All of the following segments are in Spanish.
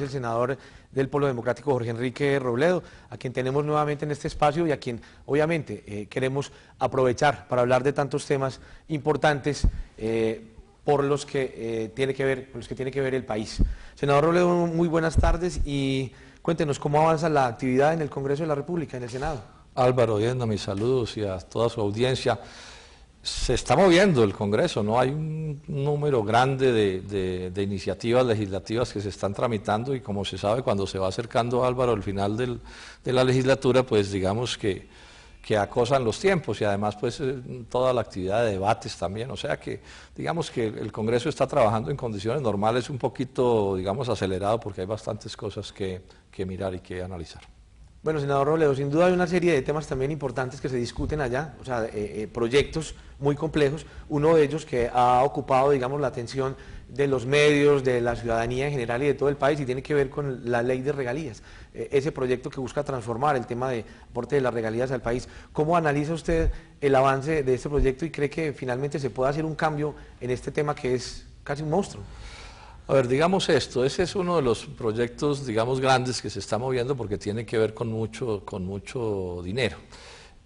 el senador del Polo Democrático Jorge Enrique Robledo, a quien tenemos nuevamente en este espacio y a quien obviamente queremos aprovechar para hablar de tantos temas importantes por los que tiene que ver el país. Senador Robledo, muy buenas tardes y cuéntenos cómo avanza la actividad en el Congreso de la República, en el Senado. Álvaro, mis saludos y a toda su audiencia. Se está moviendo el Congreso, ¿no? Hay un número grande de iniciativas legislativas que se están tramitando y como se sabe, cuando se va acercando, Álvaro, el final de la legislatura, pues digamos que acosan los tiempos y además pues toda la actividad de debates también, o sea que digamos que el Congreso está trabajando en condiciones normales, un poquito, digamos, acelerado porque hay bastantes cosas que mirar y que analizar. Bueno, senador Robledo, sin duda hay una serie de temas también importantes que se discuten allá, o sea, proyectos muy complejos, uno de ellos que ha ocupado, digamos, la atención de los medios, de la ciudadanía en general y de todo el país, y tiene que ver con la ley de regalías, ese proyecto que busca transformar el tema de aporte de las regalías al país. ¿Cómo analiza usted el avance de este proyecto y cree que finalmente se pueda hacer un cambio en este tema que es casi un monstruo? A ver, digamos esto, ese es uno de los proyectos, digamos, grandes que se está moviendo porque tiene que ver con mucho dinero.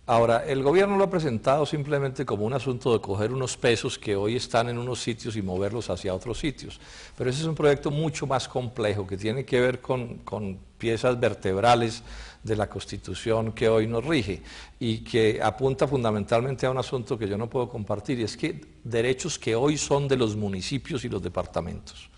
Ahora, el gobierno lo ha presentado simplemente como un asunto de coger unos pesos que hoy están en unos sitios y moverlos hacia otros sitios. Pero ese es un proyecto mucho más complejo que tiene que ver con piezas vertebrales de la Constitución que hoy nos rige y que apunta fundamentalmente a un asunto que yo no puedo compartir, y es que derechos que hoy son de los municipios y los departamentos,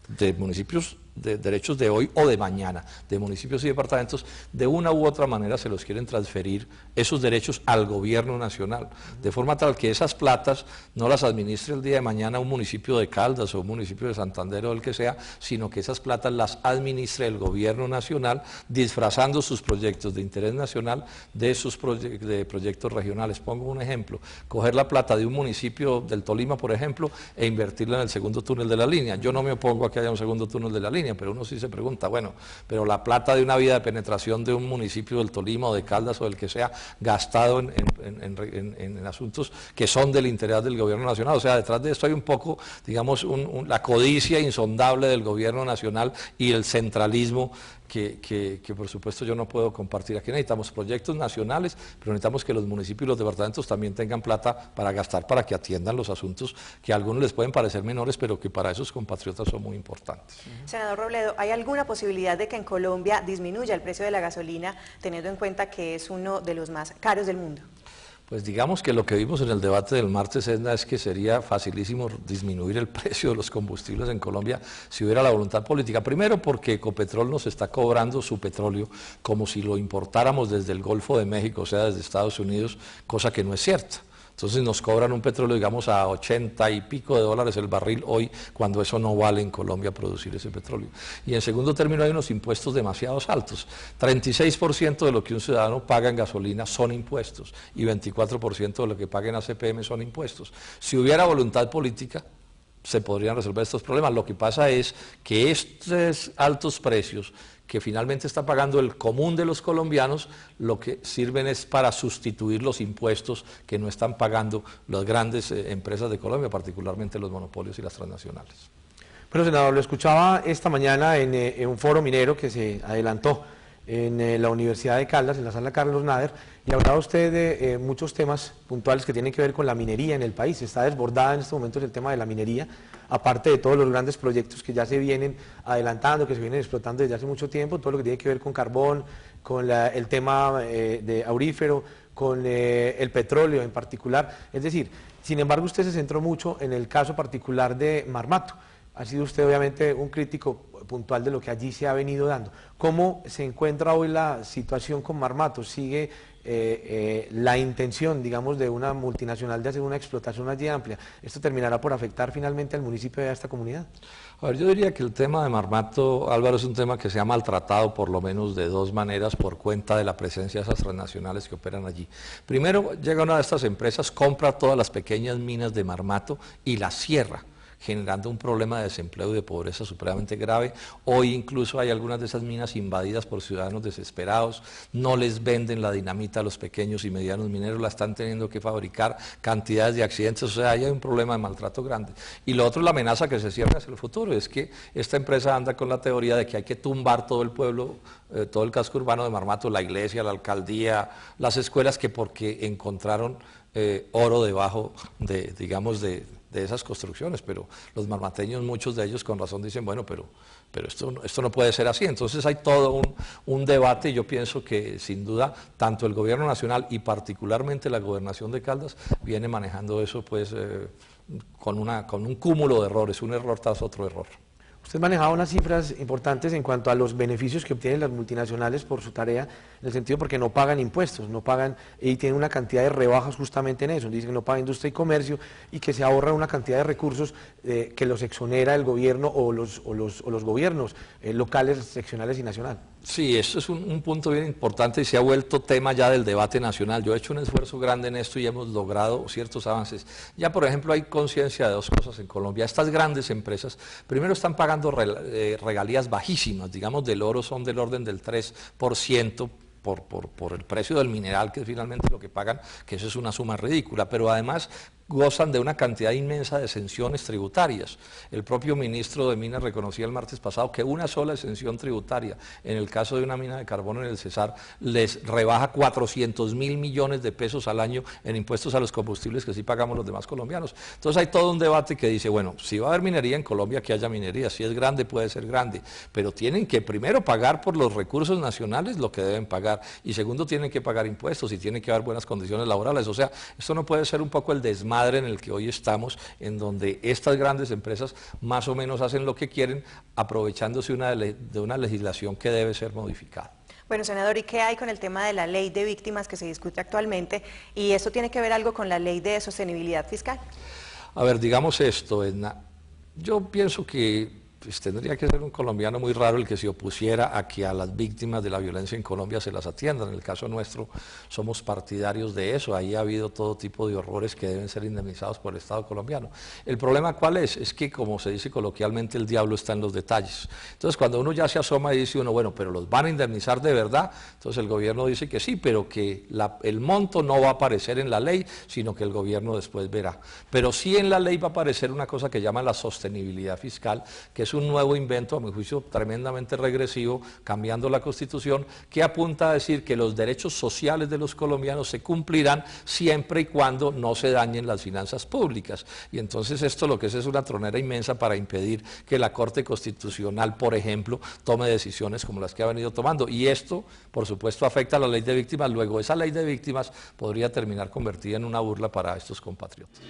de municipios, de derechos de hoy o de mañana, de municipios y departamentos, de una u otra manera se los quieren transferir esos derechos al gobierno nacional, de forma tal que esas platas no las administre el día de mañana un municipio de Caldas o un municipio de Santander o el que sea, sino que esas platas las administre el gobierno nacional, disfrazando sus proyectos de interés nacional de sus proyectos regionales. Pongo un ejemplo, coger la plata de un municipio del Tolima, por ejemplo, e invertirla en el segundo túnel de la línea. Yo no me opongo a que haya un segundo túnel de la línea, pero uno sí se pregunta, bueno, pero la plata de una vía de penetración de un municipio del Tolima o de Caldas o del que sea, gastado en asuntos que son del interés del gobierno nacional. O sea, detrás de esto hay un poco, digamos, la codicia insondable del gobierno nacional y el centralismo que por supuesto yo no puedo compartir. Aquí necesitamos proyectos nacionales, pero necesitamos que los municipios y los departamentos también tengan plata para gastar, para que atiendan los asuntos que a algunos les pueden parecer menores, pero que para esos compatriotas son muy importantes. Senador Robledo, ¿hay alguna posibilidad de que en Colombia disminuya el precio de la gasolina, teniendo en cuenta que es uno de los más caros del mundo? Pues digamos que lo que vimos en el debate del martes es que sería facilísimo disminuir el precio de los combustibles en Colombia si hubiera la voluntad política. Primero porque Ecopetrol nos está cobrando su petróleo como si lo importáramos desde el Golfo de México, o sea, desde Estados Unidos, cosa que no es cierta. Entonces nos cobran un petróleo, digamos, a 80 y pico de dólares el barril hoy, cuando eso no vale en Colombia producir ese petróleo. Y en segundo término hay unos impuestos demasiado altos. 36% de lo que un ciudadano paga en gasolina son impuestos y 24% de lo que paga en ACPM son impuestos. Si hubiera voluntad política, se podrían resolver estos problemas. Lo que pasa es que estos altos precios que finalmente está pagando el común de los colombianos, lo que sirven es para sustituir los impuestos que no están pagando las grandes empresas de Colombia, particularmente los monopolios y las transnacionales. Bueno, senador, lo escuchaba esta mañana en un foro minero que se adelantó en la Universidad de Caldas, en la sala Carlos Nader, y hablaba usted de muchos temas puntuales que tienen que ver con la minería en el país. Está desbordada en estos momentos el tema de la minería, aparte de todos los grandes proyectos que ya se vienen adelantando, que se vienen explotando desde hace mucho tiempo, todo lo que tiene que ver con carbón, con el tema de aurífero, con el petróleo en particular. Es decir, sin embargo, usted se centró mucho en el caso particular de Marmato. Ha sido usted obviamente un crítico puntual de lo que allí se ha venido dando. ¿Cómo se encuentra hoy la situación con Marmato? ¿Sigue la intención, digamos, de una multinacional de hacer una explotación allí amplia? ¿Esto terminará por afectar finalmente al municipio de esta comunidad? A ver, yo diría que el tema de Marmato, Álvaro, es un tema que se ha maltratado por lo menos de dos maneras por cuenta de la presencia de esas transnacionales que operan allí. Primero, llega una de estas empresas, compra todas las pequeñas minas de Marmato y las cierra, generando un problema de desempleo y de pobreza supremamente grave. Hoy incluso hay algunas de esas minas invadidas por ciudadanos desesperados, no les venden la dinamita a los pequeños y medianos mineros, la están teniendo que fabricar, cantidades de accidentes, o sea, ahí hay un problema de maltrato grande. Y lo otro es la amenaza que se cierra hacia el futuro, es que esta empresa anda con la teoría de que hay que tumbar todo el pueblo, todo el casco urbano de Marmato, la iglesia, la alcaldía, las escuelas, que porque encontraron oro debajo de, digamos, de esas construcciones, pero los marmateños, muchos de ellos con razón dicen, bueno, pero esto no puede ser así. Entonces hay todo un debate, y yo pienso que sin duda tanto el gobierno nacional y particularmente la gobernación de Caldas viene manejando eso pues con un cúmulo de errores, un error tras otro error. Usted manejaba unas cifras importantes en cuanto a los beneficios que obtienen las multinacionales por su tarea, en el sentido porque no pagan impuestos, no pagan y tienen una cantidad de rebajas justamente en eso. Dicen que no paga industria y comercio y que se ahorra una cantidad de recursos que los exonera el gobierno o los gobiernos locales, seccionales y nacional. Sí, esto es un punto bien importante y se ha vuelto tema ya del debate nacional. Yo he hecho un esfuerzo grande en esto y hemos logrado ciertos avances. Ya, por ejemplo, hay conciencia de dos cosas en Colombia. Estas grandes empresas, primero están pagando regalías bajísimas, digamos del oro son del orden del 3%, por el precio del mineral, que es finalmente lo que pagan, que eso es una suma ridícula, pero además gozan de una cantidad inmensa de exenciones tributarias. El propio ministro de Minas reconocía el martes pasado que una sola exención tributaria, en el caso de una mina de carbón en el Cesar, les rebaja 400.000 millones de pesos al año en impuestos a los combustibles que sí pagamos los demás colombianos. Entonces hay todo un debate que dice, bueno, si va a haber minería en Colombia, que haya minería, si es grande puede ser grande, pero tienen que primero pagar por los recursos nacionales lo que deben pagar, y segundo tienen que pagar impuestos y tienen que haber buenas condiciones laborales. O sea, esto no puede ser un poco el desmadre en el que hoy estamos, en donde estas grandes empresas más o menos hacen lo que quieren, aprovechándose de una legislación que debe ser modificada. Bueno, senador, ¿y qué hay con el tema de la ley de víctimas que se discute actualmente? ¿Y esto tiene que ver algo con la ley de sostenibilidad fiscal? A ver, digamos esto, Edna, yo pienso que pues tendría que ser un colombiano muy raro el que se opusiera a que a las víctimas de la violencia en Colombia se las atiendan. En el caso nuestro somos partidarios de eso, ahí ha habido todo tipo de horrores que deben ser indemnizados por el Estado colombiano. El problema ¿cuál es? Es que, como se dice coloquialmente, el diablo está en los detalles. Entonces cuando uno ya se asoma y dice uno, bueno, pero ¿los van a indemnizar de verdad? Entonces el gobierno dice que sí, pero que el monto no va a aparecer en la ley, sino que el gobierno después verá. Pero sí en la ley va a aparecer una cosa que llama la sostenibilidad fiscal, que es un nuevo invento, a mi juicio, tremendamente regresivo, cambiando la Constitución, que apunta a decir que los derechos sociales de los colombianos se cumplirán siempre y cuando no se dañen las finanzas públicas. Y entonces esto lo que es una tronera inmensa para impedir que la Corte Constitucional, por ejemplo, tome decisiones como las que ha venido tomando. Y esto, por supuesto, afecta a la ley de víctimas. Luego, esa ley de víctimas podría terminar convertida en una burla para estos compatriotas.